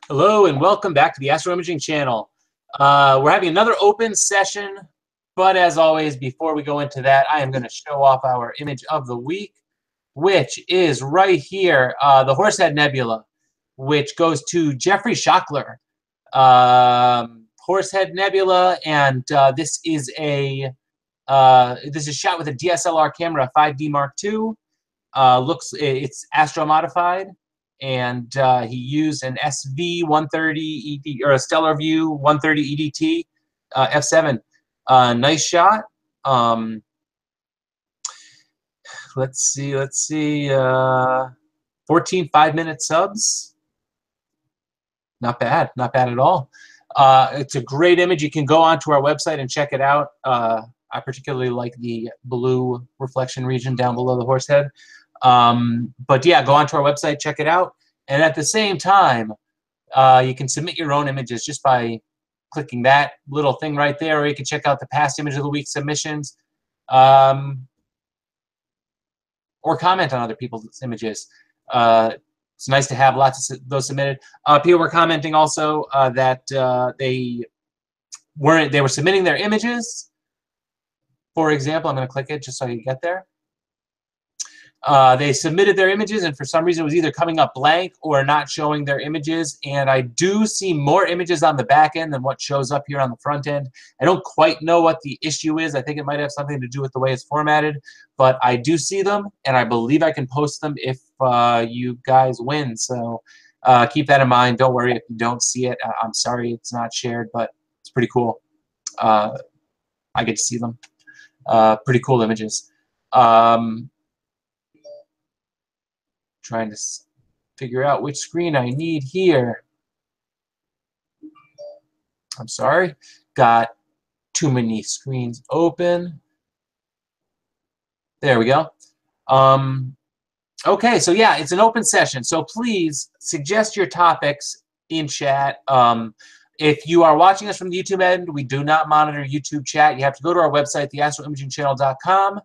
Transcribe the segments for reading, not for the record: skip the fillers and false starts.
Hello and welcome back to the Astro Imaging channel. We're having another open session, but as always, before we go into that, I am going to show off our image of the week, which is right here, the Horsehead Nebula, which goes to Jeffrey Schockler. Horsehead Nebula, and this is shot with a DSLR camera, 5D Mark II. It's astro modified. And he used an SV130 ED or a Stellar View 130 EDT f7. Nice shot. Let's see. 14 5-minute subs. Not bad at all. It's a great image. You can go onto our website and check it out. I particularly like the blue reflection region down below the horsehead. But yeah, go onto our website, check it out. And at the same time, you can submit your own images just by clicking that little thing right there, or you can check out the past image of the week submissions, or comment on other people's images. It's nice to have lots of those submitted. People were commenting also that they were submitting their images. For example, I'm going to click it just so you get there. They submitted their images, and for some reason it was either coming up blank or not showing their images. And I do see more images on the back end than what shows up here on the front end. I don't quite know what the issue is. I think it might have something to do with the way it's formatted, but I do see them, and I believe I can post them if you guys win. So keep that in mind. Don't worry if you don't see it. I'm sorry it's not shared, but it's pretty cool. I get to see them. Pretty cool images. Trying to figure out which screen I need here. I'm sorry, got too many screens open. There we go. Okay, so yeah, it's an open session. So please suggest your topics in chat. If you are watching us from the YouTube end, we do not monitor YouTube chat. You have to go to our website, theastroimagingchannel.com.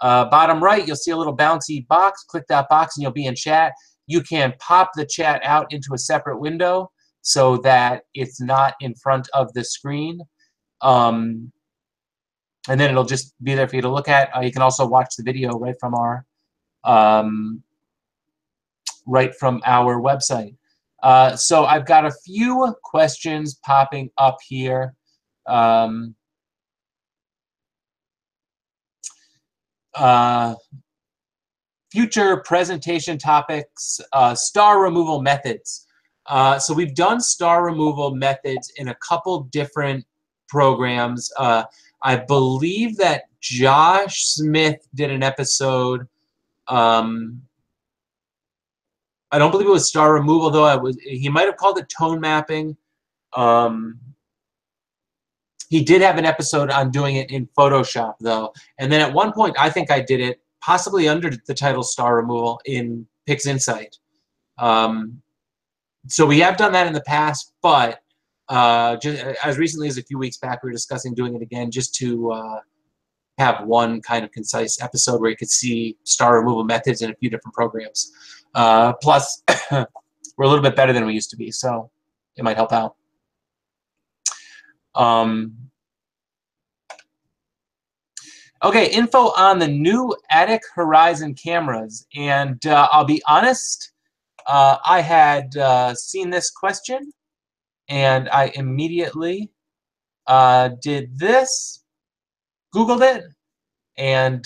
Bottom right, you'll see a little bouncy box. Click that box and you'll be in chat. You can pop the chat out into a separate window so that it's not in front of the screen. And then it'll just be there for you to look at. You can also watch the video right from our website. So I've got a few questions popping up here. Future presentation topics, star removal methods. So we've done star removal methods in a couple different programs. I believe that Josh Smith did an episode. I don't believe it was star removal, though. He might have called it tone mapping. He did have an episode on doing it in Photoshop, though. And then at one point, I think I did it possibly under the title Star Removal in PixInsight. So we have done that in the past, but just as recently as a few weeks back, we were discussing doing it again just to have one kind of concise episode where you could see star removal methods in a few different programs. Plus, we're a little bit better than we used to be, so it might help out. Okay, info on the new Attic Horizon cameras. And I'll be honest, I had seen this question, and I immediately did this, Googled it, and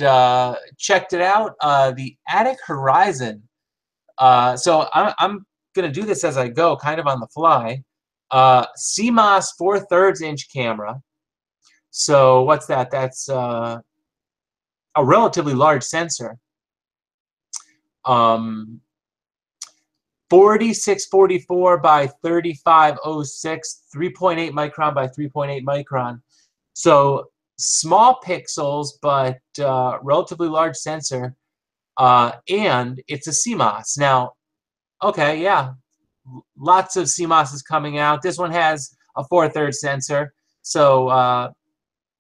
checked it out. The Attic Horizon. So I'm going to do this as I go, kind of on the fly. CMOS 4/3 inch camera. So what's that? That's a relatively large sensor. 4644 by 3506, 3.8 micron by 3.8 micron. So small pixels, but relatively large sensor. And it's a CMOS. Now, okay, yeah. Lots of CMOSs coming out. This one has a 4/3 sensor, so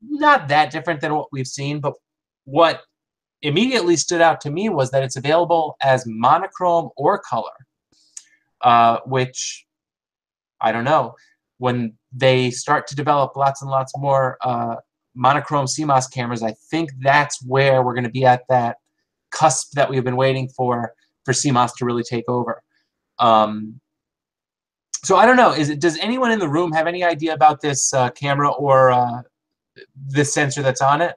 not that different than what we've seen. But what immediately stood out to me was that it's available as monochrome or color, which I don't know. When they start to develop lots and lots more monochrome CMOS cameras, I think that's where we're going to be at that cusp that we've been waiting for CMOS to really take over. So I don't know. Does anyone in the room have any idea about this camera or this sensor that's on it?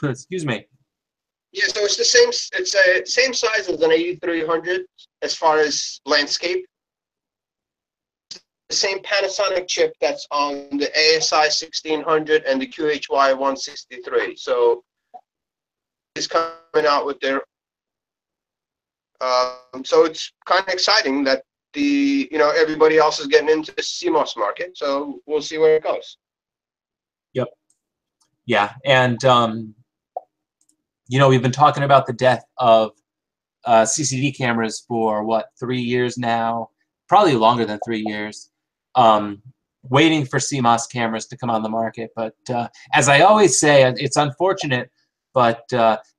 Excuse me. Yeah, so it's the same. It's a same size as an 8300 as far as landscape. The same Panasonic chip that's on the ASI 1600 and the QHY 163. So it's coming out with their. So it's kind of exciting that everybody else is getting into the CMOS market. So we'll see where it goes. Yep. Yeah, and we've been talking about the death of CCD cameras for what, 3 years now, probably longer than 3 years, waiting for CMOS cameras to come on the market. But as I always say, it's unfortunate, but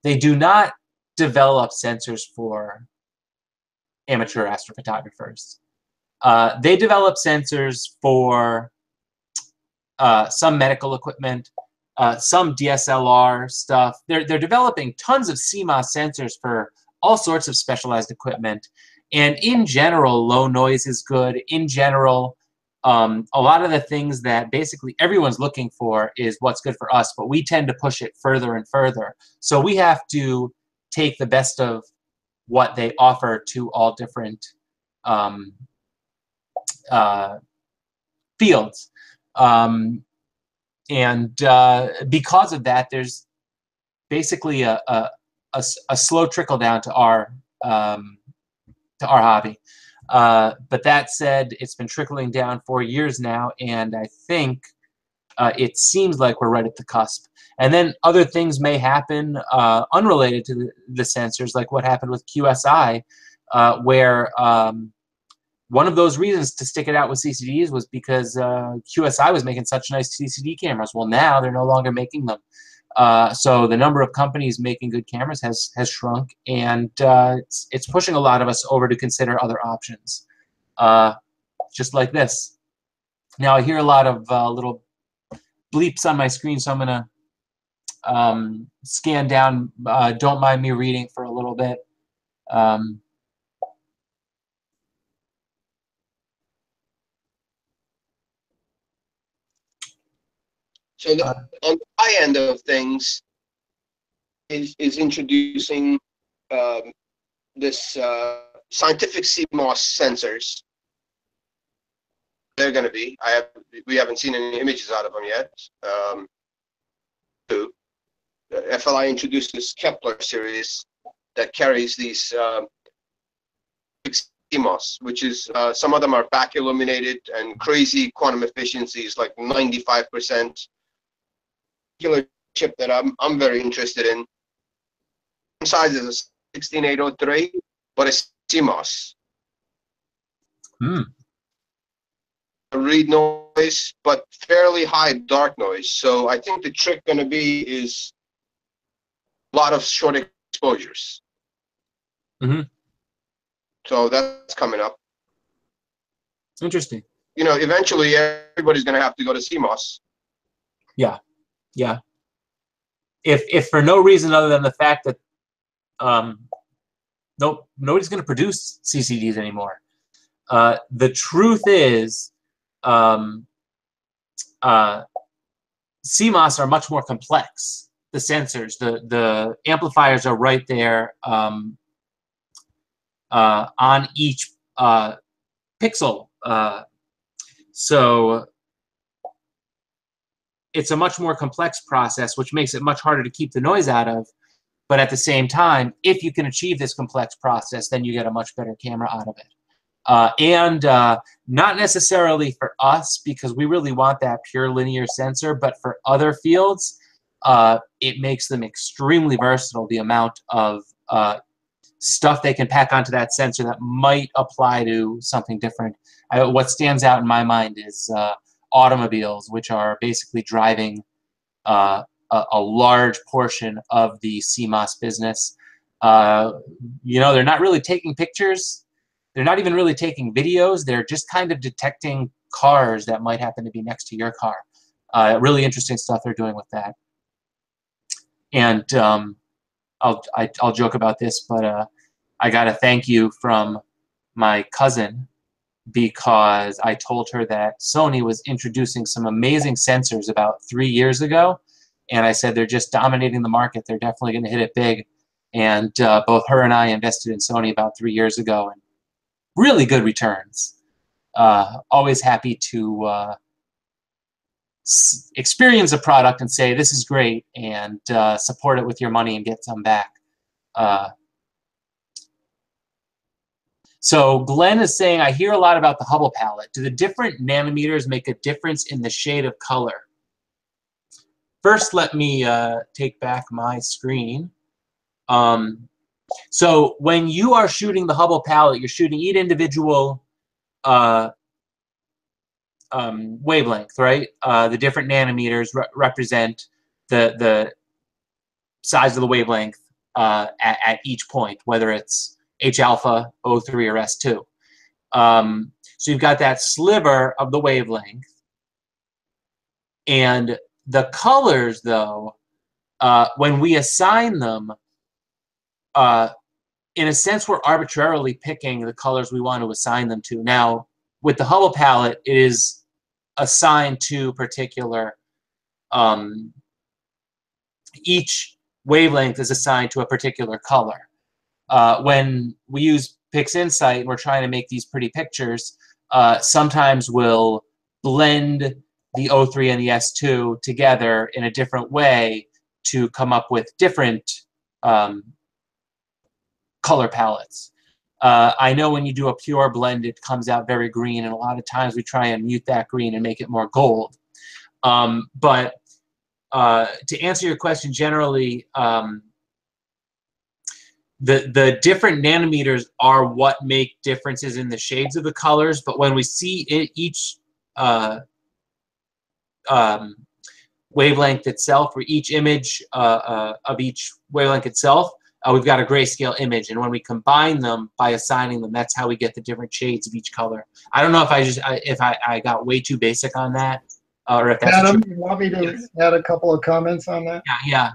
they do not develop sensors for amateur astrophotographers. They develop sensors for some medical equipment, some DSLR stuff. They're developing tons of CMOS sensors for all sorts of specialized equipment. And in general, low noise is good. In general, a lot of the things that basically everyone's looking for is what's good for us, but we tend to push it further and further. So we have to take the best of what they offer to all different fields. And because of that, there's basically a slow trickle down to our hobby. But that said, it's been trickling down for years now, and I think it seems like we're right at the cusp. And then other things may happen unrelated to the sensors, like what happened with QSI, where one of those reasons to stick it out with CCDs was because QSI was making such nice CCD cameras. Well, now they're no longer making them. So the number of companies making good cameras has shrunk, and it's pushing a lot of us over to consider other options, just like this. Now I hear a lot of little bleeps on my screen, so I'm going to scan down. Don't mind me reading for a little bit. So on the high end of things is introducing this scientific CMOS sensors. They're going to be. We haven't seen any images out of them yet. FLI introduced this Kepler series that carries these CMOS, which is some of them are back illuminated and crazy quantum efficiencies, like 95%. Particular chip that I'm very interested in. Size is a 16803, but it's CMOS. Read noise, but fairly high dark noise. So I think the trick going to be is a lot of short exposures. So that's coming up. Interesting. Eventually everybody's going to have to go to CMOS. Yeah. Yeah. If for no reason other than the fact that nobody's going to produce CCDs anymore. The truth is, CMOS are much more complex. The sensors, the amplifiers are right there on each pixel. So it's a much more complex process, which makes it much harder to keep the noise out of. But at the same time, if you can achieve this complex process, then you get a much better camera out of it. And not necessarily for us, because we really want that pure linear sensor, but for other fields, it makes them extremely versatile, the amount of stuff they can pack onto that sensor that might apply to something different. What stands out in my mind is automobiles, which are basically driving a large portion of the CMOS business. You know, they're not really taking pictures. They're not even really taking videos. They're just kind of detecting cars that might happen to be next to your car. Really interesting stuff they're doing with that. And I'll joke about this, but I got a thank you from my cousin because I told her that Sony was introducing some amazing sensors about 3 years ago, and I said they're just dominating the market. They're definitely going to hit it big. And both her and I invested in Sony about 3 years ago, and really good returns. Always happy to experience a product and say this is great, and support it with your money and get some back. So Glenn is saying, I hear a lot about the Hubble palette. Do the different nanometers make a difference in the shade of color? First, let me take back my screen. So when you are shooting the Hubble palette, you're shooting each individual wavelength, right? The different nanometers represent the size of the wavelength at each point, whether it's H alpha, O3, or S2. So you've got that sliver of the wavelength. And the colors, though, when we assign them, in a sense, we're arbitrarily picking the colors we want to assign them to. Now, with the Hubble palette, it is assigned to particular, each wavelength is assigned to a particular color. When we use PixInsight and we're trying to make these pretty pictures, sometimes we'll blend the O3 and the S2 together in a different way to come up with different color palettes. I know when you do a pure blend, it comes out very green, and a lot of times we try and mute that green and make it more gold. But to answer your question generally, the different nanometers are what make differences in the shades of the colors, but when we see each wavelength itself, or each image of each wavelength itself, we've got a grayscale image, and when we combine them by assigning them, that's how we get the different shades of each color. I don't know if I got way too basic on that, or if that's Adam, you want me to add a couple of comments on that? Yeah.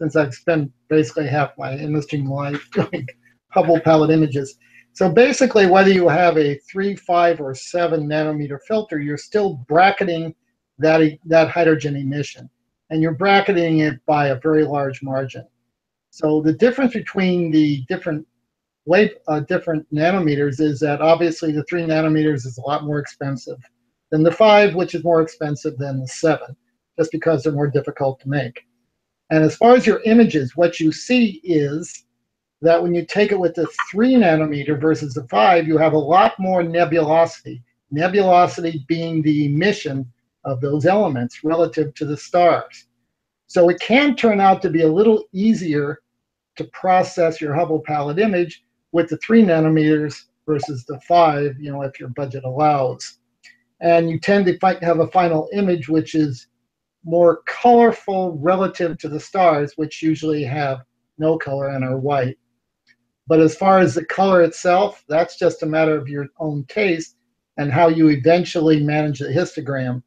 Since I've spent basically half my imaging life doing Hubble palette images. So basically, whether you have a 3, 5, or 7 nanometer filter, you're still bracketing that hydrogen emission, and you're bracketing it by a very large margin. So the difference between the different nanometers is that obviously the 3 nanometers is a lot more expensive than the 5, which is more expensive than the 7, just because they're more difficult to make. And as far as your images, what you see is that when you take it with the 3 nanometer versus the 5, you have a lot more nebulosity. Nebulosity being the emission of those elements relative to the stars. So it can turn out to be a little easier to process your Hubble palette image with the 3 nanometers versus the 5, if your budget allows. And you tend to have a final image which is more colorful relative to the stars, which usually have no color and are white. But as far as the color itself, that's just a matter of your own taste and how you eventually manage the histogram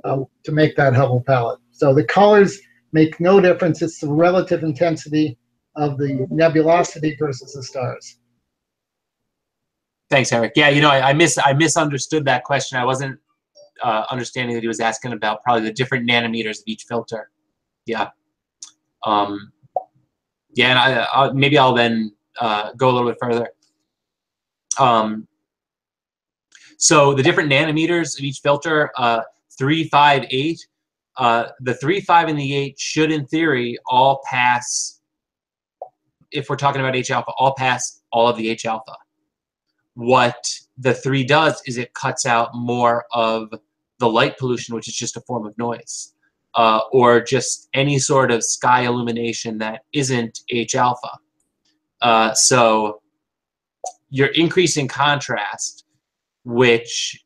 to make that Hubble palette. So the colors make no difference. It's the relative intensity of the nebulosity versus the stars. Thanks, Eric. Yeah, I misunderstood that question. I wasn't understanding that he was asking about probably the different nanometers of each filter. Yeah. Yeah, and maybe I'll then go a little bit further. So the different nanometers of each filter, 3, 5, 8. The 3, 5, and the 8 should, in theory, all pass, if we're talking about H alpha, all pass all of the H alpha. What the 3 does is it cuts out more of the light pollution, which is just a form of noise, or just any sort of sky illumination that isn't H alpha. So you're increasing contrast, which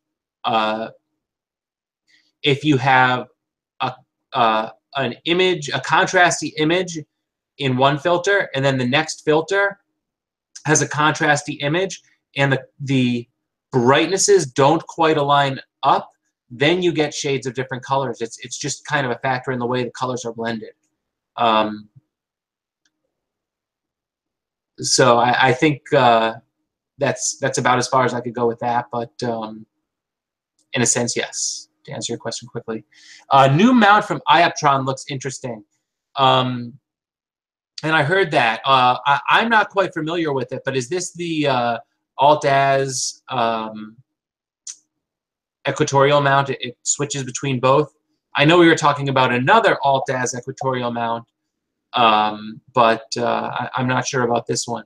if you have an image, a contrasty image in one filter, and then the next filter has a contrasty image, and the brightnesses don't quite align up, then you get shades of different colors. It's just kind of a factor in the way the colors are blended. So I think that's about as far as I could go with that, but in a sense, yes, to answer your question quickly. New mount from Ioptron looks interesting. And I heard that. I'm not quite familiar with it, but is this the Alt-Az equatorial mount? It switches between both. I know we were talking about another Alt-Az equatorial mount, but I'm not sure about this one.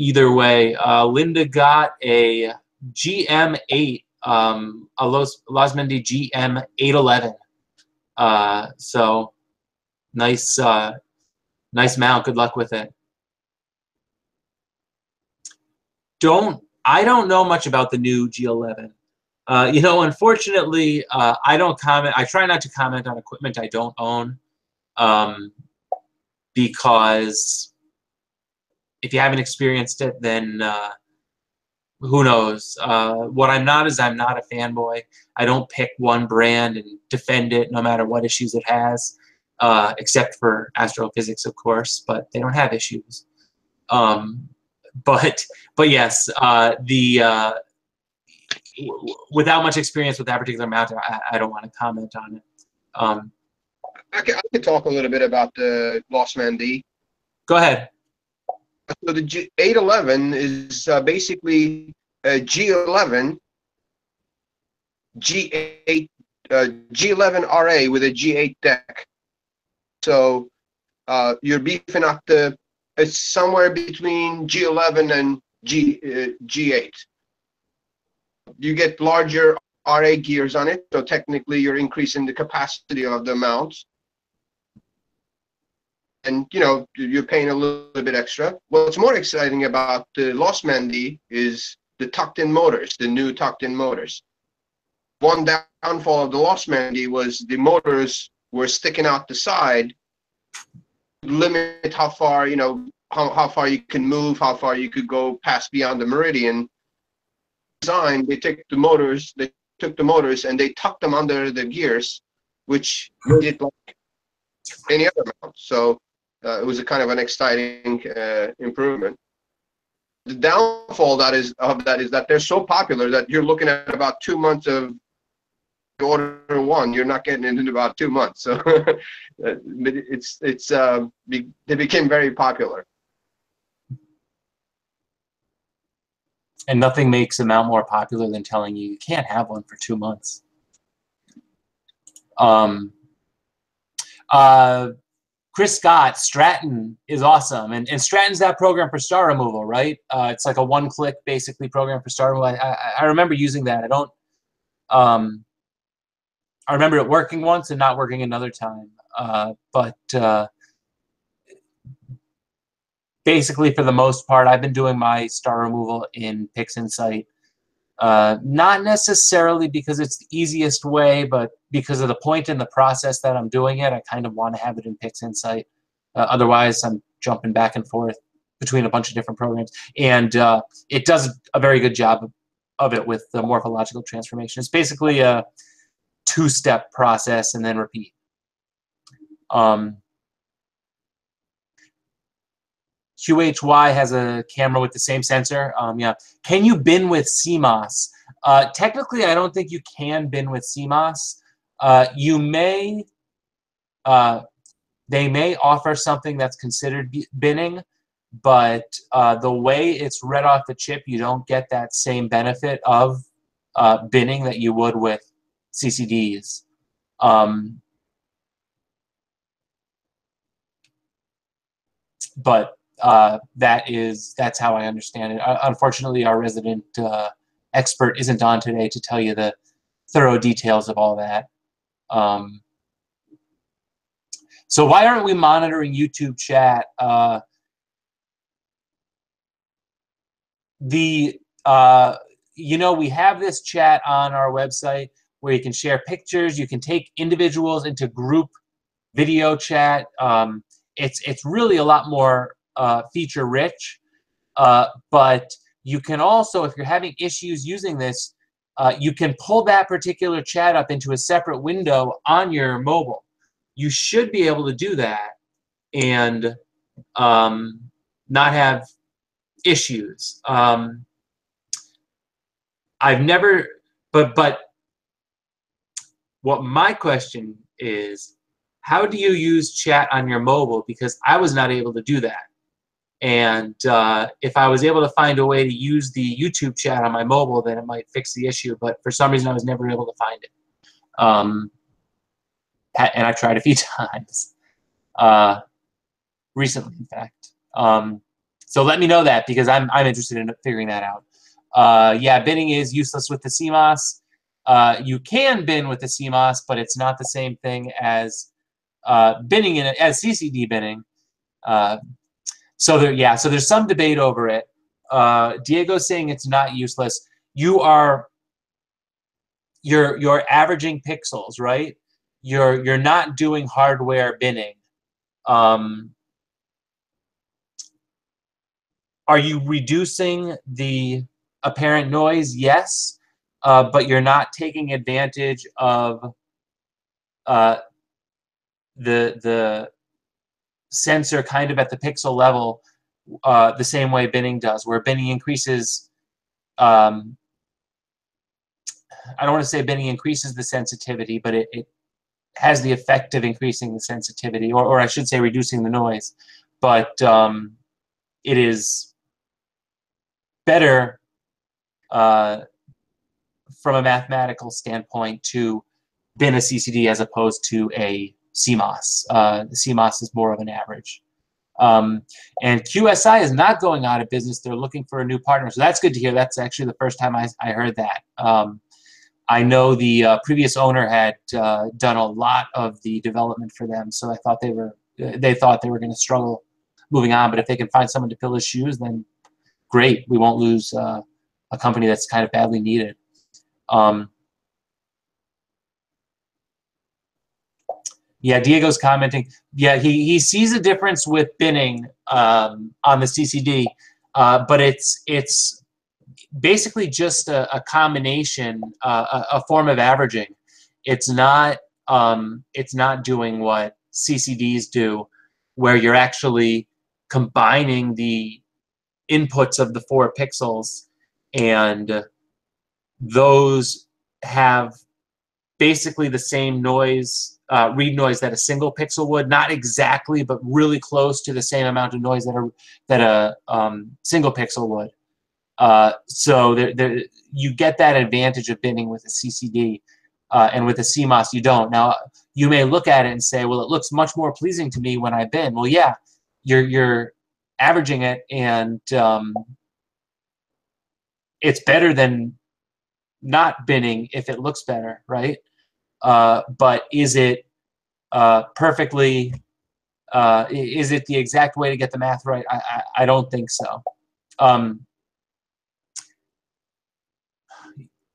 Either way, Linda got a GM8, a Losmandy GM811. So nice, nice mount. Good luck with it. I don't know much about the new G11. You know, unfortunately, I don't comment. I try not to comment on equipment I don't own, because if you haven't experienced it, then who knows? What I'm not is I'm not a fanboy. I don't pick one brand and defend it no matter what issues it has, except for astrophysics, of course, but they don't have issues. But yes, without much experience with that particular mount, I don't want to comment on it. I can talk a little bit about the Losmandy. Go ahead. So the G811 is basically a G11, G8, G11RA with a G8 deck. So you're beefing up it's somewhere between G11 and G8. You get larger RA gears on it, so technically you're increasing the capacity of the mount. And you know, you're paying a little bit extra. What's more exciting about the Losmandy is the tucked-in motors, the new tucked-in motors. One downfall of the Losmandy was the motors were sticking out the side, limit how far, you know, how far you can move, how far you could go past beyond the meridian. Design, they took the motors and they tucked them under the gears, which made it like any other mount. So it was a kind of an exciting improvement. The downfall of that is that they're so popular that you're looking at about 2 months of order one. You're not getting it in about 2 months. So they became very popular. And nothing makes a mount more popular than telling you you can't have one for 2 months. Chris Scott, Stratton is awesome. And Stratton's that program for star removal, right? It's like a one-click, basically, program for star removal. I remember using that. I remember it working once and not working another time. But basically, for the most part, I've been doing my star removal in PixInsight. Not necessarily because it's the easiest way, but because of the point in the process that I'm doing it, I kind of want to have it in PixInsight. Otherwise, I'm jumping back and forth between a bunch of different programs. And it does a very good job of it with the morphological transformation. It's basically a two-step process and then repeat. QHY has a camera with the same sensor. Yeah. Can you bin with CMOS? Technically, I don't think you can bin with CMOS. You may, they may offer something that's considered binning, but the way it's read off the chip, you don't get that same benefit of binning that you would with CCDs. But that's how I understand it. Unfortunately, our resident expert isn't on today to tell you the thorough details of all that. So why aren't we monitoring YouTube chat? You know, we have this chat on our website. where you can share pictures. You can take individuals into group video chat. It's really a lot more feature rich. But you can also, if you're having issues using this, you can pull that particular chat up into a separate window on your mobile. You should be able to do that and not have issues. I've never, but what my question is, how do you use chat on your mobile? Because I was not able to do that. And if I was able to find a way to use the YouTube chat on my mobile, then it might fix the issue. But for some reason, I was never able to find it. And I tried a few times. Recently, in fact. So let me know that, because I'm interested in figuring that out. Yeah, binning is useless with the CMOS. You can bin with the CMOS, but it's not the same thing as binning as CCD binning. So there's some debate over it. Diego's saying it's not useless. You're averaging pixels, right? You're not doing hardware binning. Are you reducing the apparent noise? Yes, but you're not taking advantage of the sensor kind of at the pixel level the same way binning does, where binning increases. I don't want to say binning increases the sensitivity, but it has the effect of increasing the sensitivity, or I should say reducing the noise. But it is better from a mathematical standpoint to bin a CCD as opposed to a CMOS. The CMOS is more of an average. And QSI is not going out of business. They're looking for a new partner. So that's good to hear. That's actually the first time I heard that. I know the previous owner had done a lot of the development for them, so I thought they thought they were going to struggle moving on. But if they can find someone to fill his shoes, then great. We won't lose a company that's kind of badly needed. Yeah, Diego's commenting. Yeah, he sees a difference with binning on the CCD, but it's basically just a combination, a form of averaging. It's not doing what CCDs do, where you're actually combining the inputs of the 4 pixels, and those have basically the same noise, read noise that a single pixel would. Not exactly, but really close to the same amount of noise that a single pixel would. So you get that advantage of binning with a CCD, and with a CMOS you don't. Now, you may look at it and say, well, it looks much more pleasing to me when I bin. Well, yeah, you're averaging it, and it's better than not binning if it looks better, right? But is it perfectly? Is it the exact way to get the math right? I don't think so.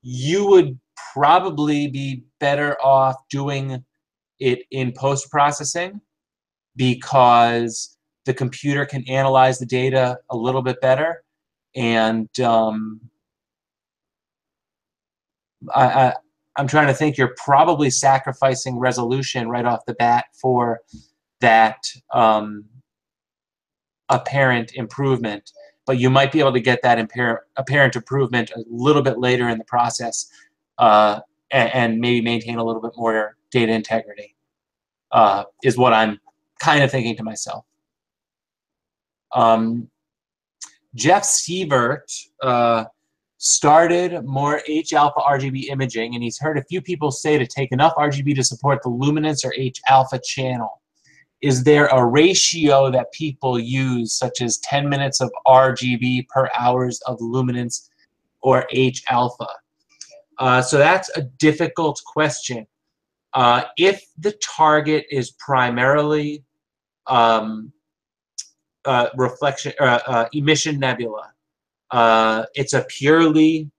You would probably be better off doing it in post-processing, because the computer can analyze the data a little bit better, and I'm trying to think. You're probably sacrificing resolution right off the bat for that apparent improvement, but you might be able to get that apparent improvement a little bit later in the process, and maybe maintain a little bit more data integrity, is what I'm kind of thinking to myself. Jeff Sievert started more H-alpha RGB imaging, and he's heard a few people say to take enough RGB to support the luminance or H-alpha channel. Is there a ratio that people use, such as 10 minutes of RGB per hours of luminance or H-alpha? So that's a difficult question. If the target is primarily emission nebula, it's a purely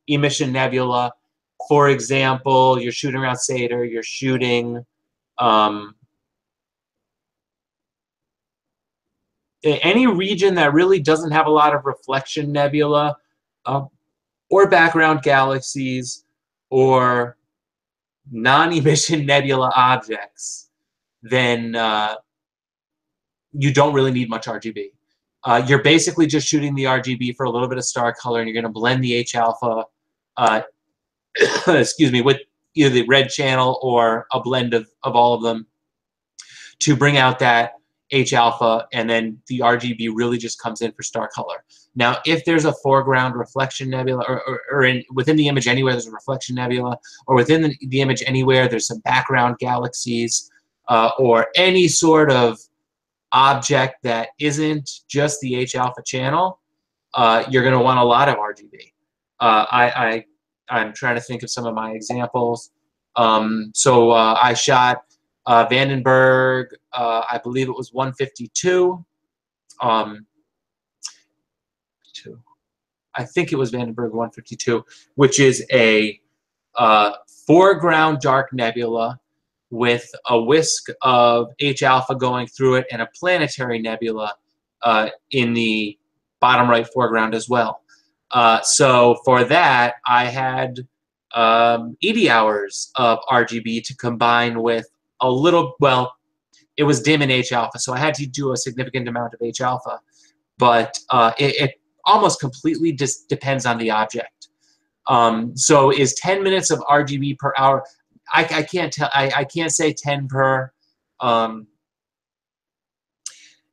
emission nebula, for example, you're shooting around Satyr, you're shooting any region that really doesn't have a lot of reflection nebula or background galaxies or non-emission nebula objects, then you don't really need much RGB. You're basically just shooting the RGB for a little bit of star color, and you're going to blend the H-alpha, excuse me, with either the red channel or a blend of all of them to bring out that H-alpha, and then the RGB really just comes in for star color. Now, if there's a foreground reflection nebula, or within the image anywhere there's a reflection nebula, or within the image anywhere there's some background galaxies, or any sort of object that isn't just the H-alpha channel, you're going to want a lot of RGB. I'm trying to think of some of my examples. I shot Vandenberg, I believe it was 152. I think it was Vandenberg 152, which is a foreground dark nebula with a whisk of H-alpha going through it and a planetary nebula in the bottom right foreground as well. So for that, I had 80 hours of RGB to combine with a little, well, it was dim in H-alpha, so I had to do a significant amount of H-alpha, but it almost completely just depends on the object. So is 10 minutes of RGB per hour? I can't tell. I can't say 10 per.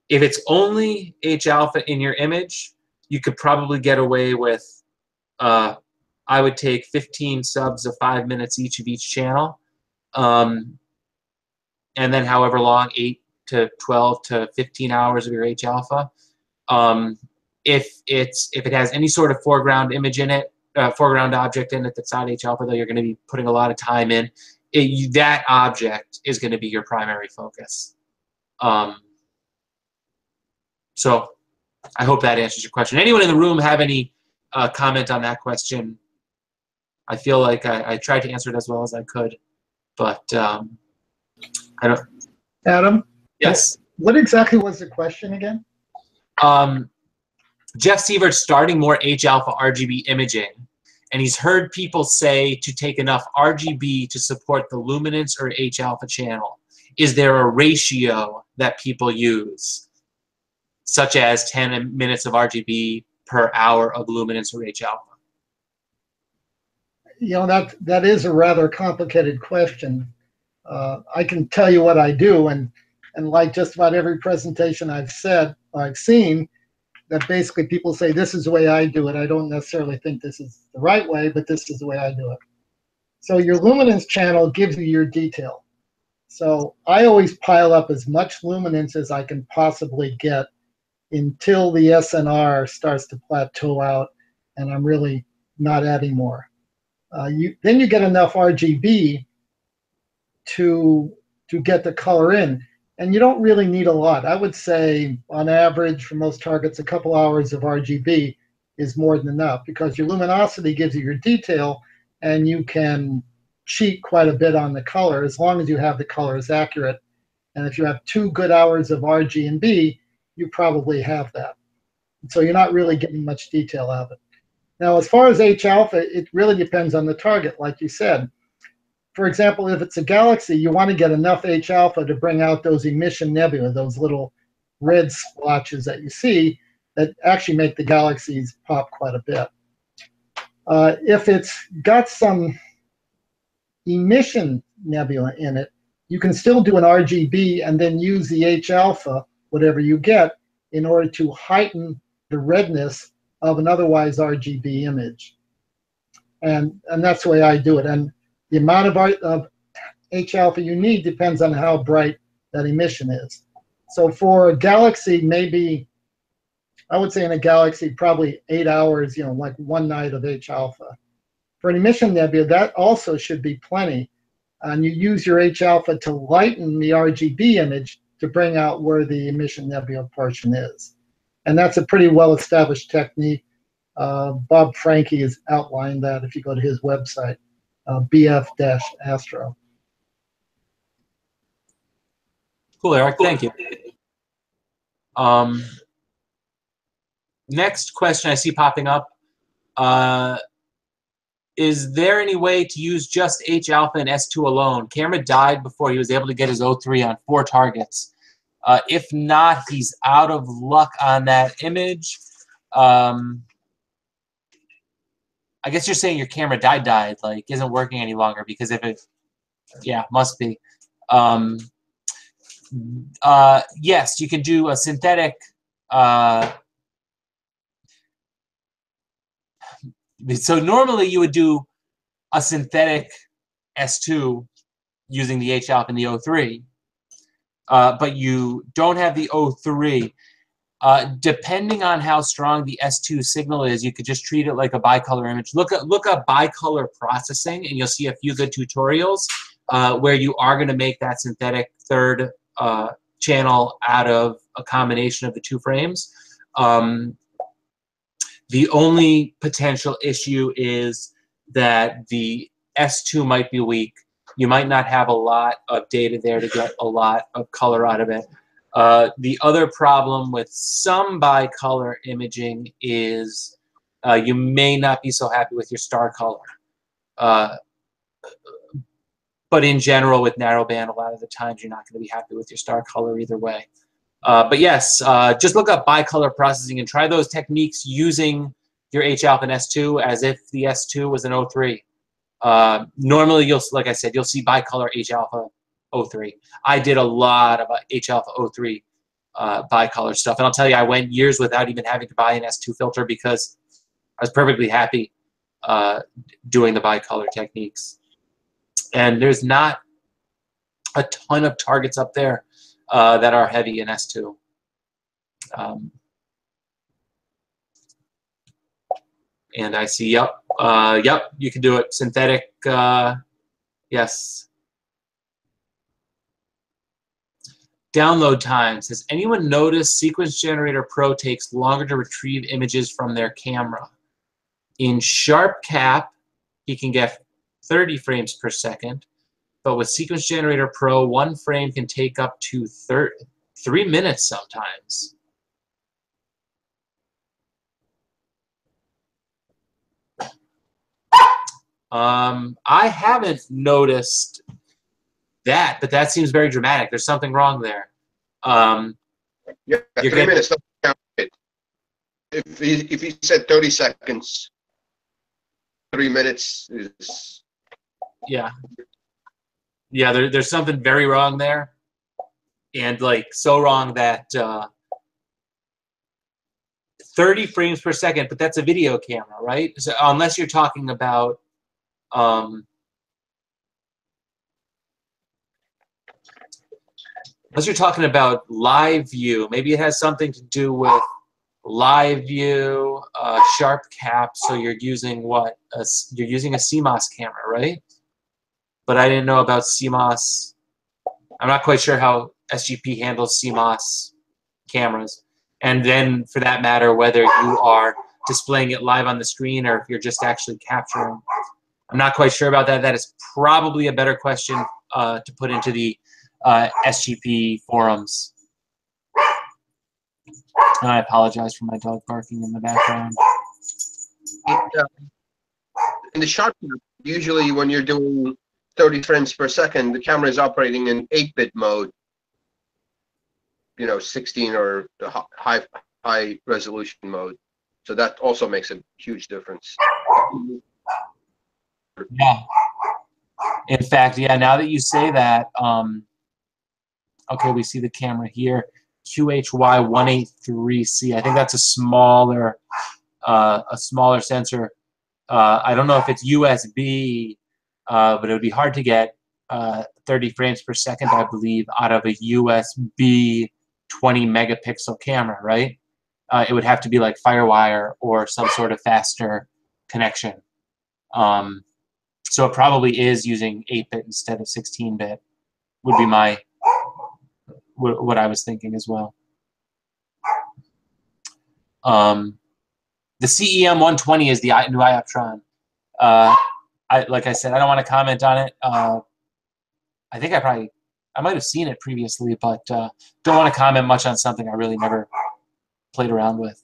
If it's only H-alpha in your image, you could probably get away with, I would take 15 subs of 5 minutes each of each channel. And then however long, 8 to 12 to 15 hours of your H-alpha. If it has any sort of foreground image in it, foreground object in it that's not H-alpha, though, you're going to be putting a lot of time in. That object is going to be your primary focus. So I hope that answers your question. Anyone in the room have any comment on that question? I feel like I tried to answer it as well as I could, but I don't. Adam? Yes. What exactly was the question again? Jeff Sievert's starting more H-alpha RGB imaging, and he's heard people say to take enough RGB to support the luminance or H-alpha channel. Is there a ratio that people use, such as 10 minutes of RGB per hour of luminance or H-alpha? You know, that is a rather complicated question. I can tell you what I do, and like just about every presentation I've seen, that basically people say, this is the way I do it. I don't necessarily think this is the right way, but this is the way I do it. So your luminance channel gives you your detail. So I always pile up as much luminance as I can possibly get until the SNR starts to plateau out and I'm really not adding more. Then you get enough RGB to get the color in. And you don't really need a lot. I would say, on average, for most targets, a couple hours of RGB is more than enough, because your luminosity gives you your detail, and you can cheat quite a bit on the color as long as you have the colors accurate. And if you have 2 good hours of RG and B, you probably have that. So you're not really getting much detail out of it. Now, as far as H-alpha, it really depends on the target, like you said. For example, if it's a galaxy, you want to get enough H-alpha to bring out those emission nebula, those little red splotches that you see that actually make the galaxies pop quite a bit. If it's got some emission nebula in it, you can still do an RGB and then use the H-alpha, whatever you get, in order to heighten the redness of an otherwise RGB image. And that's the way I do it. And the amount of H-alpha you need depends on how bright that emission is. So for a galaxy, maybe, I would say in a galaxy, probably 8 hours, you know, like one night of H-alpha. For an emission nebula, that also should be plenty. And you use your H-alpha to lighten the RGB image to bring out where the emission nebula portion is. And that's a pretty well-established technique. Bob Franke has outlined that if you go to his website. BF-Astro. Cool, Eric. Thank you. Next question I see popping up. Is there any way to use just H-alpha and S2 alone? Camera died before he was able to get his O3 on 4 targets. If not, he's out of luck on that image. I guess you're saying your camera died, like isn't working any longer, because if it, yeah, must be. Yes, you can do a synthetic. So normally you would do a synthetic S2 using the H-alpha and the O3, but you don't have the O3. Depending on how strong the S2 signal is, you could just treat it like a bicolor image. Look up bicolor processing, and you'll see a few good tutorials where you are going to make that synthetic third channel out of a combination of the 2 frames. The only potential issue is that the S2 might be weak. You might not have a lot of data there to get a lot of color out of it. The other problem with some bicolor imaging is you may not be so happy with your star color. But in general, with narrowband, a lot of the times you're not going to be happy with your star color either way. But yes, just look up bicolor processing and try those techniques using your H-alpha and S2 as if the S2 was an O3. Normally, like I said, you'll see bicolor H-alpha O3. I did a lot of H-alpha O3 bicolor stuff, and I'll tell you, I went years without even having to buy an S2 filter because I was perfectly happy doing the bicolor techniques. And there's not a ton of targets up there that are heavy in S2. And I see, yep, you can do it. Synthetic, yes. Download times. Has anyone noticed Sequence Generator Pro takes longer to retrieve images from their camera? In Sharp Cap, he can get 30 frames per second, but with Sequence Generator Pro, 1 frame can take up to 3 minutes sometimes. I haven't noticed that, but that seems very dramatic. There's something wrong there. Yeah, 3 minutes. If he said 30 seconds, 3 minutes is. Yeah. Yeah, there's something very wrong there, and like so wrong that 30 frames per second, but that's a video camera, right? So unless you're talking about live view, maybe it has something to do with live view, Sharp Cap. So you're using what? You're using a CMOS camera, right? But I didn't know about CMOS. I'm not quite sure how SGP handles CMOS cameras. And then, for that matter, whether you are displaying it live on the screen or if you're just actually capturing. I'm not quite sure about that. That is probably a better question to put into the SGP forums. And I apologize for my dog barking in the background. In the Sharp Cap, usually when you're doing 30 frames per second, the camera is operating in 8-bit mode. 16 or high resolution mode. So that also makes a huge difference. Yeah. In fact, yeah, now that you say that, okay, we see the camera here, QHY183C. I think that's a smaller sensor. I don't know if it's USB, but it would be hard to get 30 frames per second, I believe, out of a USB 20 megapixel camera, right? It would have to be like FireWire or some sort of faster connection. So it probably is using 8-bit instead of 16-bit, would be what I was thinking as well. The CEM120 is the new Ioptron. like I said, I don't want to comment on it. I think I might have seen it previously, but don't want to comment much on something I really never played around with.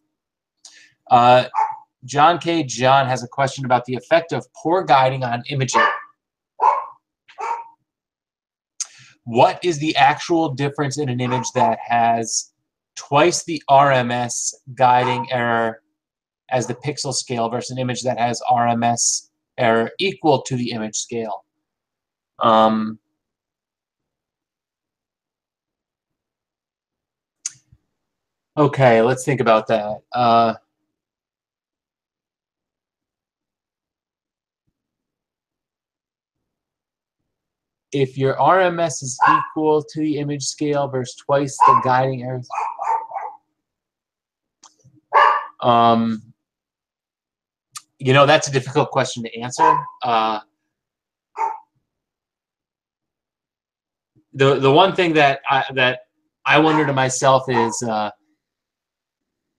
John K. John has a question about the effect of poor guiding on imaging. What is the actual difference in an image that has twice the RMS guiding error as the pixel scale versus an image that has RMS error equal to the image scale? Okay, let's think about that. If your RMS is equal to the image scale versus twice the guiding error, you know, that's a difficult question to answer. The one thing that I wonder to myself is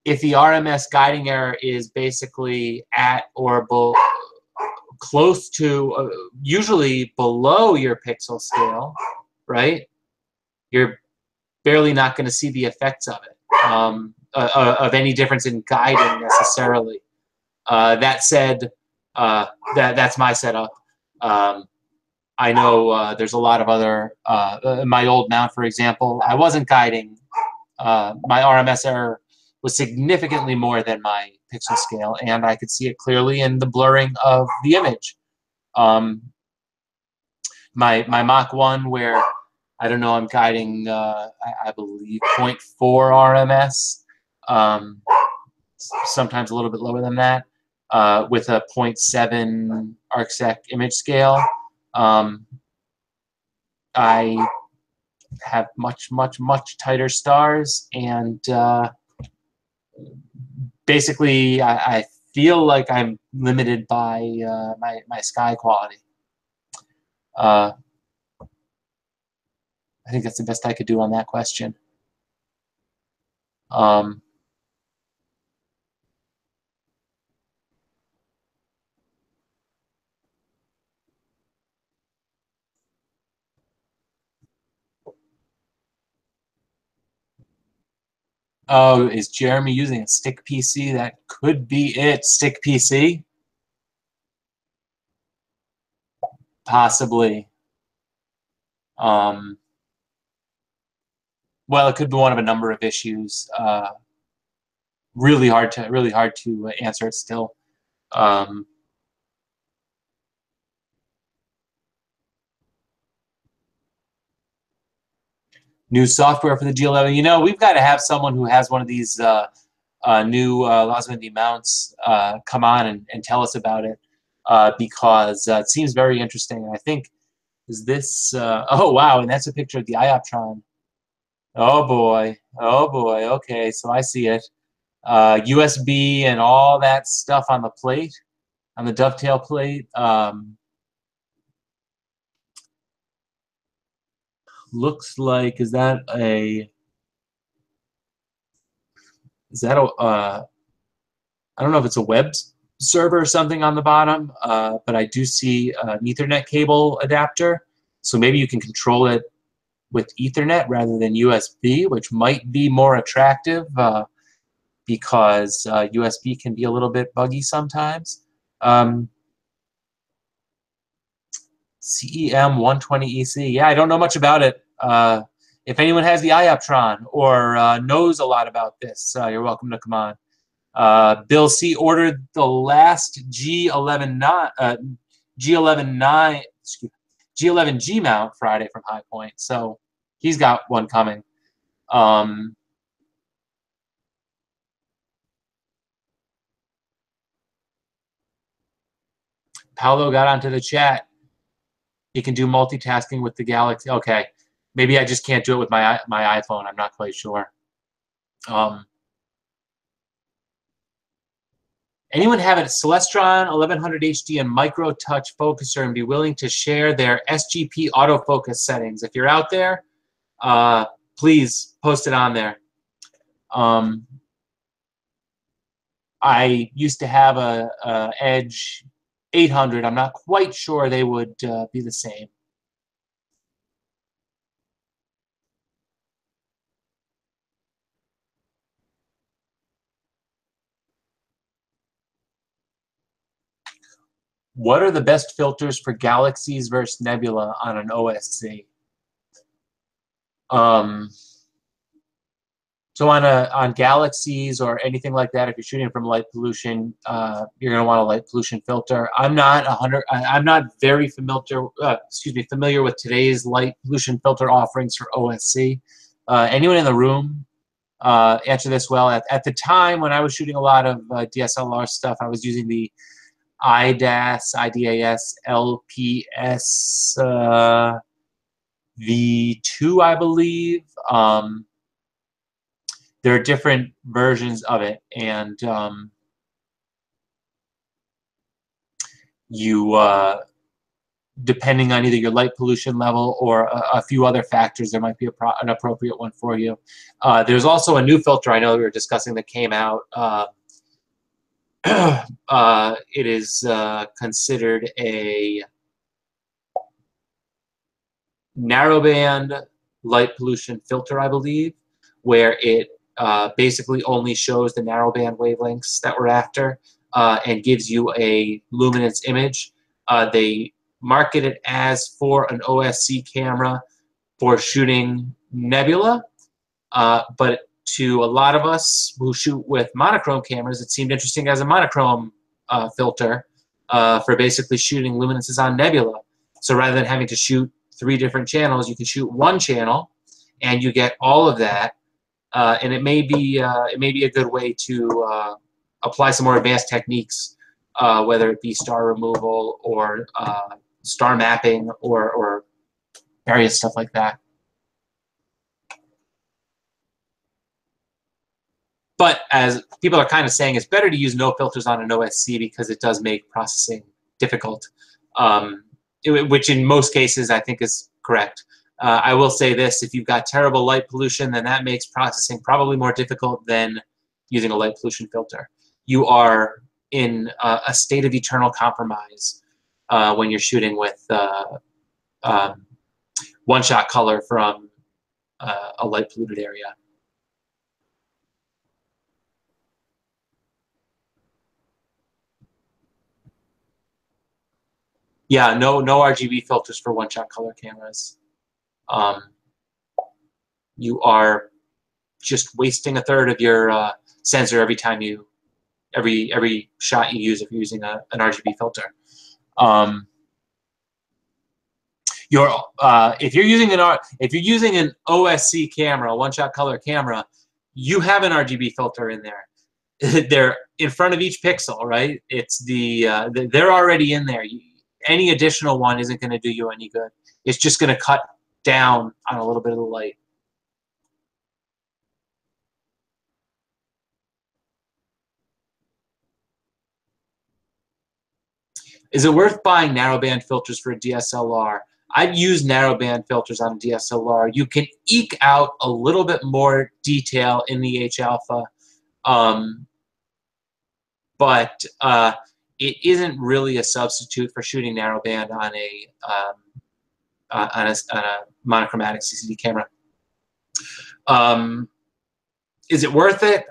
if the RMS guiding error is basically at or close to, usually below your pixel scale, right? You're barely not going to see the effects of it, of any difference in guiding necessarily. That said, that's my setup. I know there's a lot of other, my old mount, for example, I wasn't guiding. My RMS error was significantly more than my pixel scale, and I could see it clearly in the blurring of the image. My Mach 1, where, I don't know, I'm guiding, I believe, 0.4 RMS, sometimes a little bit lower than that, with a 0.7 arcsec image scale. I have much tighter stars, and basically I feel like I'm limited by my sky quality. I think that's the best I could do on that question. Oh, is Jeremy using a stick PC? That could be it. Stick PC? Possibly. Well, it could be one of a number of issues. Really hard to answer it still. New software for the G11. You know, we've got to have someone who has one of these new Lasmindi mounts come on and tell us about it, because it seems very interesting. I think, is this, oh wow, and that's a picture of the Ioptron. Oh boy, okay, so I see it. USB and all that stuff on the plate, on the dovetail plate. Looks like, is that a I don't know if it's a web server or something on the bottom, but I do see an Ethernet cable adapter, so maybe you can control it with Ethernet rather than USB, which might be more attractive, because USB can be a little bit buggy sometimes. CEM120EC. Yeah, I don't know much about it. If anyone has the Ioptron or knows a lot about this, you're welcome to come on. Bill C. ordered the last G11G mount Friday from High Point, so he's got one coming. Paolo got onto the chat. He can do multitasking with the Galaxy. Okay, maybe I just can't do it with my iPhone. I'm not quite sure. Anyone have a Celestron 1100 HD and micro touch focuser and be willing to share their SGP autofocus settings? If you're out there, please post it on there. I used to have a Edge 800, I'm not quite sure they would be the same. What are the best filters for galaxies versus nebula on an OSC? So on galaxies or anything like that, if you're shooting from light pollution, you're going to want a light pollution filter. I'm not very familiar with today's light pollution filter offerings for OSC. Anyone in the room answer this well? At the time when I was shooting a lot of DSLR stuff, I was using the IDAS LPS V2, I believe. There are different versions of it, and depending on either your light pollution level or a few other factors, there might be an appropriate one for you. There's also a new filter I know we were discussing that came out. It is considered a narrowband light pollution filter, I believe, where it basically only shows the narrowband wavelengths that we're after and gives you a luminance image. They market it as for an OSC camera for shooting nebula, but to a lot of us who shoot with monochrome cameras, it seemed interesting as a monochrome filter for basically shooting luminances on nebula. So rather than having to shoot 3 different channels, you can shoot 1 channel and you get all of that. And it may be a good way to apply some more advanced techniques, whether it be star removal or star mapping or various stuff like that. But as people are kind of saying, it's better to use no filters on an OSC because it does make processing difficult, which in most cases I think is correct. I will say this, if you've got terrible light pollution, then that makes processing probably more difficult than using a light pollution filter. You are in a state of eternal compromise when you're shooting with one-shot color from a light polluted area. Yeah, no RGB filters for one-shot color cameras. You are just wasting a third of your sensor every time every shot you use if you're using an RGB filter. If you're using an OSC camera, a one-shot color camera, you have an RGB filter in there. They're in front of each pixel, right? It's they're already in there. Any additional one isn't going to do you any good. It's just going to cut down on a little bit of the light. Is it worth buying narrowband filters for a DSLR? I've used narrowband filters on a DSLR. You can eke out a little bit more detail in the H-alpha, but it isn't really a substitute for shooting narrowband on a monochromatic CCD camera. Is it worth it?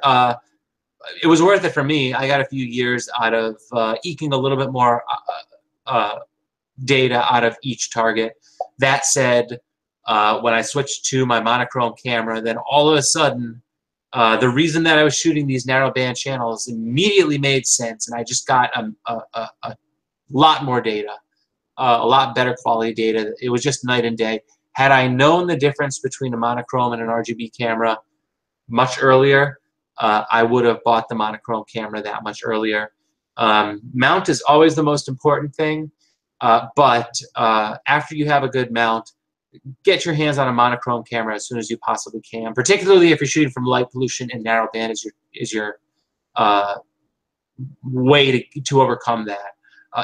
It was worth it for me. I got a few years out of eking a little bit more data out of each target. That said, when I switched to my monochrome camera, then all of a sudden, the reason that I was shooting these narrowband channels immediately made sense, and I just got a lot more data, a lot better quality data. It was just night and day. Had I known the difference between a monochrome and an RGB camera much earlier, I would have bought the monochrome camera that much earlier. Mount is always the most important thing, but after you have a good mount, get your hands on a monochrome camera as soon as you possibly can, particularly if you're shooting from light pollution, and narrowband is your way to overcome that.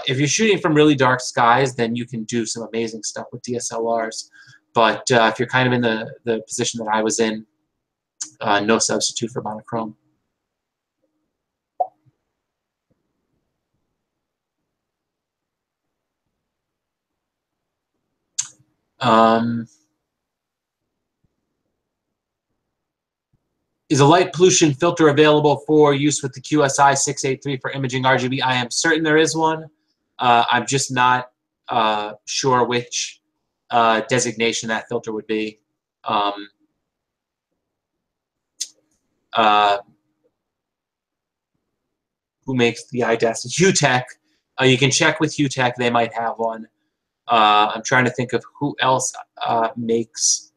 If you're shooting from really dark skies, then you can do some amazing stuff with DSLRs. But if you're kind of in the position that I was in, no substitute for monochrome. Is a light pollution filter available for use with the QSI 683 for imaging RGB? I am certain there is one. I'm just not sure which designation that filter would be. Who makes the iDAS? It's UTech. You can check with UTech. They might have one. I'm trying to think of who else makes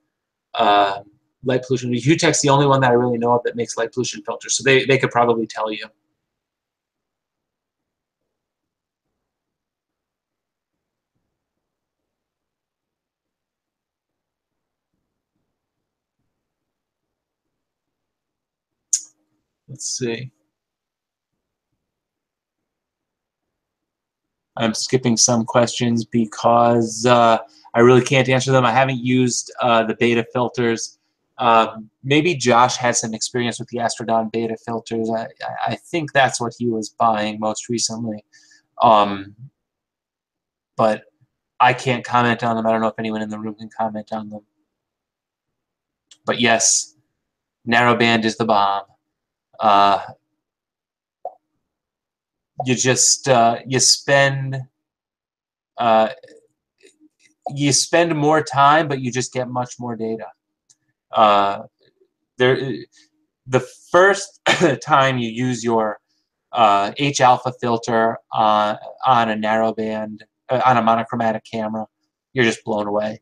light pollution. UTech's the only one that I really know of that makes light pollution filters, so they could probably tell you. Let's see. I'm skipping some questions because I really can't answer them. I haven't used the beta filters. Maybe Josh had some experience with the Astrodon beta filters. I think that's what he was buying most recently. But I can't comment on them. I don't know if anyone in the room can comment on them. But yes, Narrowband is the bomb. You just you spend more time, but you just get much more data. The first time you use your H-alpha filter on a narrowband, on a monochromatic camera, you're just blown away.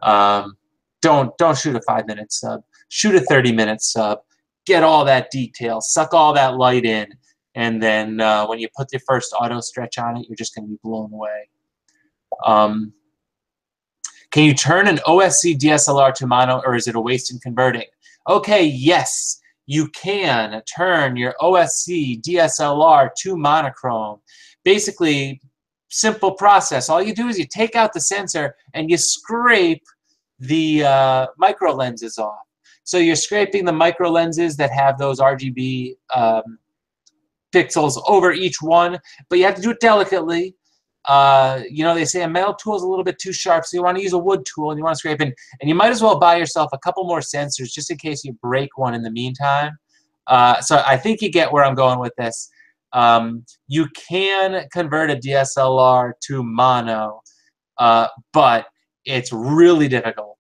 Don't shoot a 5-minute sub. Shoot a 30-minute sub. Get all that detail. Suck all that light in. And then when you put the first auto stretch on it, you're just going to be blown away. Can you turn an OSC DSLR to mono, or is it a waste in converting? Okay, yes, you can turn your OSC DSLR to monochrome. Basically, simple process. All you do is you take out the sensor and you scrape the micro lenses off. So you're scraping the micro lenses that have those RGB pixels over each one, but you have to do it delicately. You know, they say a metal tool is a little bit too sharp, so you want to use a wood tool and you want to scrape in. And you might as well buy yourself a couple more sensors just in case you break one in the meantime. So I think you get where I'm going with this. You can convert a DSLR to mono, but it's really difficult.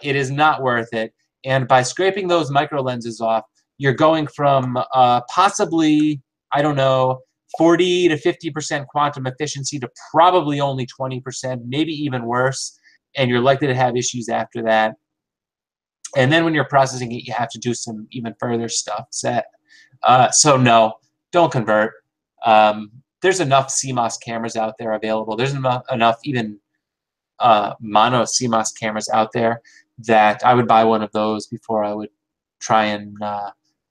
It is not worth it. And by scraping those micro lenses off, you're going from possibly, I don't know, 40 to 50% quantum efficiency to probably only 20%, maybe even worse, and you're likely to have issues after that. And then when you're processing it, you have to do some even further stuff. So no, don't convert. There's enough CMOS cameras out there available. There's enough even mono CMOS cameras out there that I would buy one of those before I would try and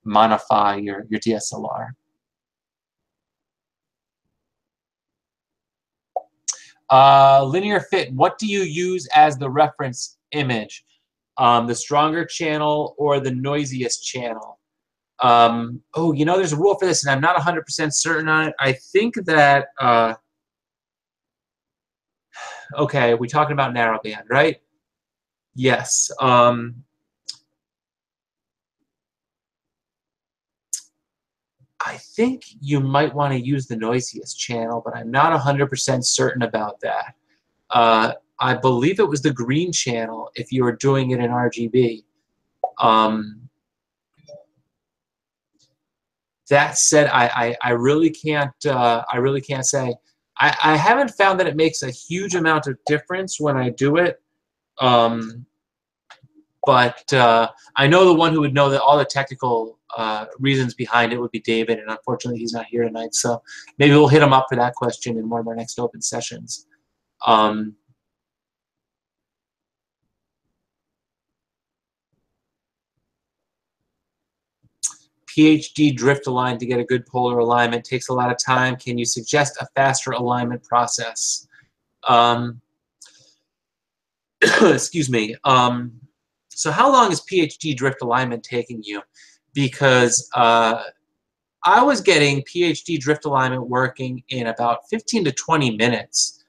monify your DSLR. Linear fit, what do you use as the reference image? The stronger channel or the noisiest channel? Oh, you know, there's a rule for this, and I'm not 100% certain on it. I think that, okay, we're talking about narrowband, right? Yes. I think you might want to use the noisiest channel, but I'm not 100% certain about that. I believe it was the green channel if you were doing it in RGB. That said, I really can't say. I haven't found that it makes a huge amount of difference when I do it. But I know the one who would know that all the technical reasons behind it would be David, and unfortunately he's not here tonight. So maybe we'll hit him up for that question in one of our next open sessions. PhD drift align to get a good polar alignment takes a lot of time. Can you suggest a faster alignment process? Excuse me. So how long is PhD drift alignment taking you? Because I was getting PhD drift alignment working in about 15 to 20 minutes.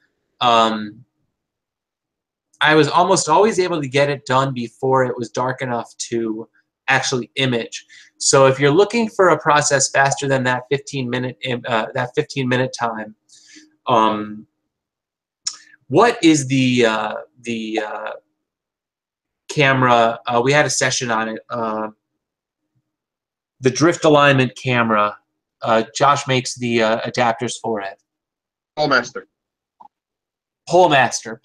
I was almost always able to get it done before it was dark enough to actually image. So if you're looking for a process faster than that 15-minute time, what is the camera? We had a session on it. The drift alignment camera. Josh makes the adapters for it. Polemaster. Polemaster.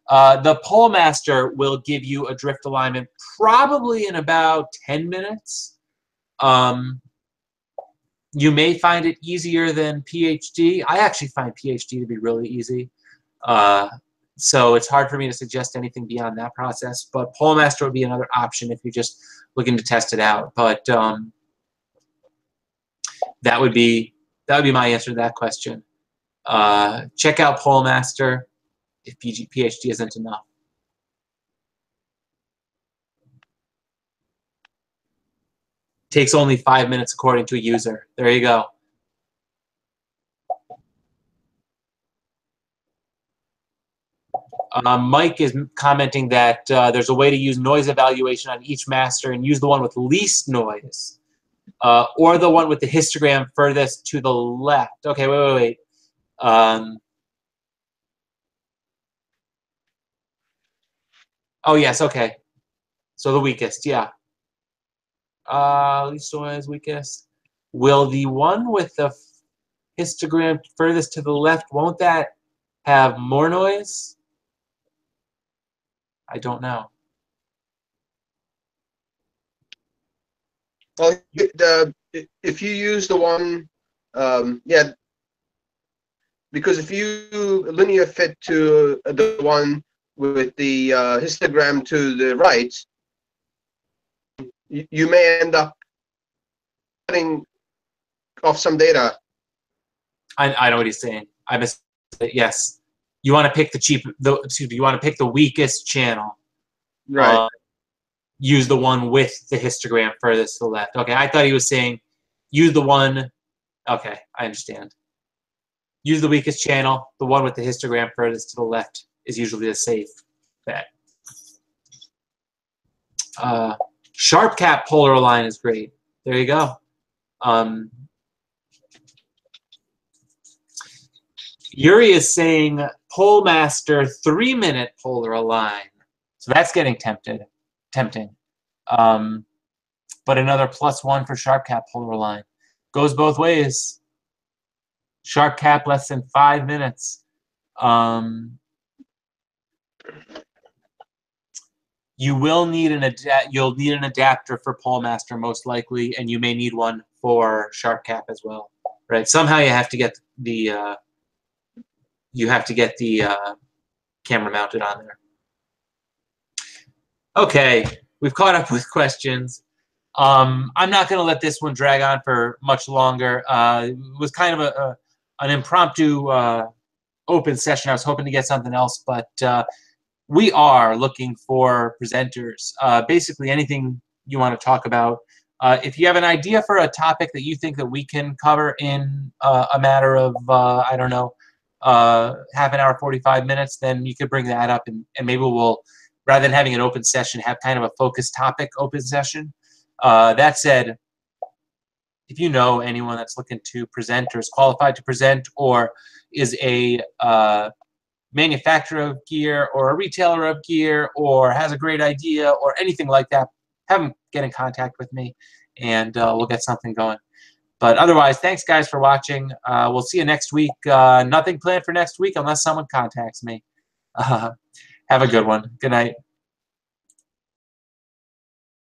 The Polemaster will give you a drift alignment probably in about 10 minutes. You may find it easier than PhD. I actually find PhD to be really easy. So it's hard for me to suggest anything beyond that process. But Polemaster would be another option if you're just looking to test it out. But that would be my answer to that question. Check out Polemaster if PhD isn't enough. Takes only 5 minutes according to a user. There you go. Mike is commenting that there's a way to use noise evaluation on each master and use the one with least noise, or the one with the histogram furthest to the left. Okay, wait. Oh, yes, okay. So the weakest, yeah. Least noise, weakest. Will the one with the histogram furthest to the left, won't that have more noise? I don't know. Well, if you use the one, yeah, because if you linear fit to the one with the histogram to the right, you may end up cutting off some data. I know what he's saying. I missed it. Yes, you want to pick you want to pick the weakest channel. Right. Use the one with the histogram furthest to the left. Okay, I thought he was saying use the one. Okay, I understand. Use the weakest channel. The one with the histogram furthest to the left is usually a safe bet. Sharp cap polar align is great. There you go. Yuri is saying Polemaster 3-minute polar align. So that's getting tempting. But another +1 for sharp cap polar align. Goes both ways. Sharp cap less than 5 minutes. You will need you'll need an adapter for Polemaster most likely, and you may need one for sharp cap as well. Right? Somehow you have to get the camera mounted on there. Okay, we've caught up with questions. I'm not going to let this one drag on for much longer. It was kind of an impromptu open session. I was hoping to get something else, but we are looking for presenters. Basically anything you want to talk about. If you have an idea for a topic that you think that we can cover in a matter of, I don't know, half an hour, 45 minutes, then you could bring that up, and maybe we'll, rather than having an open session, have kind of a focused topic open session. That said, if you know anyone that's looking to present or is qualified to present or is a manufacturer of gear or a retailer of gear or has a great idea or anything like that, have them get in contact with me, and we'll get something going. But otherwise, thanks, guys, for watching. We'll see you next week. Nothing planned for next week unless someone contacts me. Have a good one. Good night.